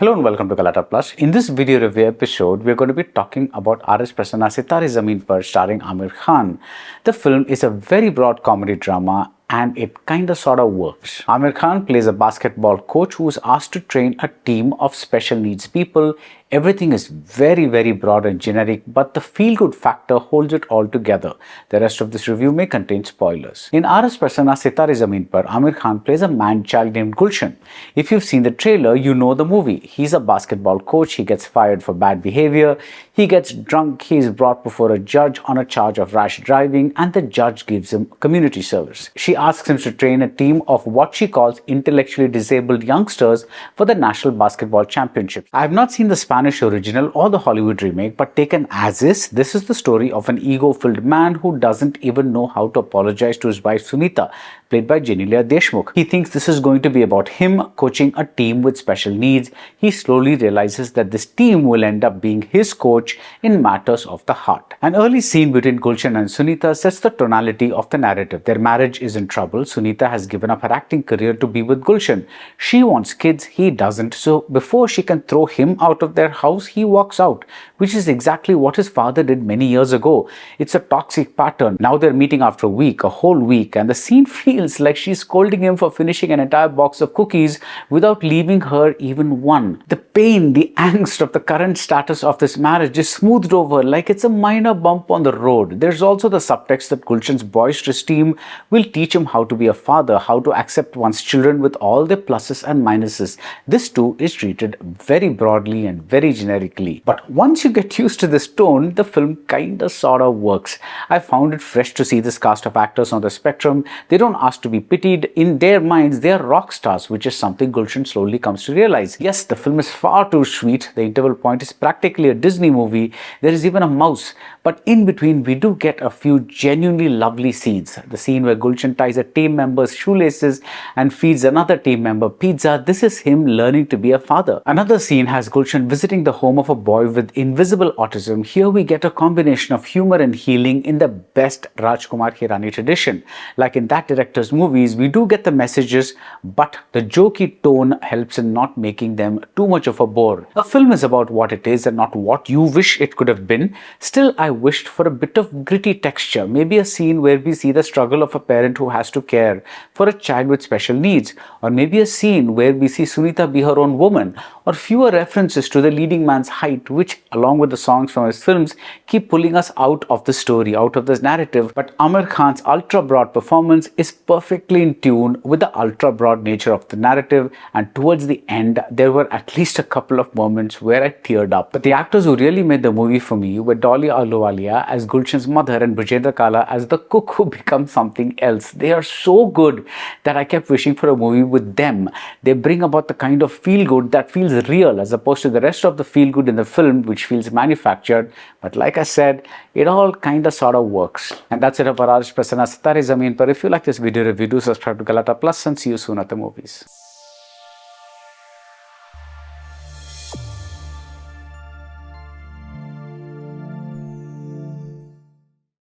Hello and welcome to Galatta Plus. In this video review episode, we're going to be talking about R.S. Prasanna Sitaare Zameen Par starring Aamir Khan. The film is a very broad comedy drama and it kinda sorta works. Aamir Khan plays a basketball coach who is asked to train a team of special needs people. Everything is very broad and generic, but the feel-good factor holds it all together. The rest of this review may contain spoilers. In R.S. Prasanna Sitaare Zameen Par, Aamir Khan plays a man-child named Gulshan. If you've seen the trailer, you know the movie. He's a basketball coach, he gets fired for bad behavior, he gets drunk, he is brought before a judge on a charge of rash driving, and the judge gives him community service. She asks him to train a team of what she calls intellectually disabled youngsters for the National Basketball Championships. I have not seen the Spanish original or the Hollywood remake, but taken as is, this is the story of an ego-filled man who doesn't even know how to apologize to his wife Sunita, played by Genelia Deshmukh. He thinks this is going to be about him coaching a team with special needs. He slowly realizes that this team will end up being his coach in matters of the heart. An early scene between Gulshan and Sunita sets the tonality of the narrative. Their marriage is in trouble. Sunita has given up her acting career to be with Gulshan. She wants kids, he doesn't. So before she can throw him out of their house, he walks out, which is exactly what his father did many years ago. It's a toxic pattern. Now they're meeting after a week, a whole week, and the scene feels like she's scolding him for finishing an entire box of cookies without leaving her even one. The pain, the angst of the current status of this marriage is smoothed over like it's a minor bump on the road. There's also the subtext that Gulshan's boisterous team will teach him how to be a father, how to accept one's children with all their pluses and minuses. This too is treated very broadly and very generically. But once you get used to this tone, the film kinda sorta works. I found it fresh to see this cast of actors on the spectrum. They don't ask to be pitied. In their minds, they are rock stars, which is something Gulshan slowly comes to realize. Yes, the film is far too sweet. The interval point is practically a Disney movie. There is even a mouse. But in between, we do get a few genuinely lovely scenes. The scene where Gulshan ties a team member's shoelaces and feeds another team member pizza. This is him learning to be a father. Another scene has Gulshan visiting the home of a boy with invisible autism. Here we get a combination of humor and healing in the best Rajkumar Hirani tradition. Like in that director's movies, we do get the messages, but the jokey tone helps in not making them too much of a bore. A film is about what it is and not what you wish it could have been. Still, I wished for a bit of gritty texture, maybe a scene where we see the struggle of a parent who has to care for a child with special needs, or maybe a scene where we see Sunita be her own woman, or fewer references to the leading man's height, which along with the songs from his films keep pulling us out of the story, out of this narrative. But Aamir Khan's ultra broad performance is perfectly in tune with the ultra broad nature of the narrative, and towards the end there were at least a couple of moments where I teared up. But the actors who really made the movie for me were Dolly Ahluwalia as Gulshan's mother and Brajendra Kala as the cook who becomes something else. They are so good that I kept wishing for a movie with them. They bring about the kind of feel good that feels real as opposed to the rest of the feel good in the film which feels manufactured. But like I said, it all kinda sorta works. And that's it about R.S. Prasanna Sitaare Zameen Par. If you like this video review, do subscribe to Galatta Plus and see you soon at the movies.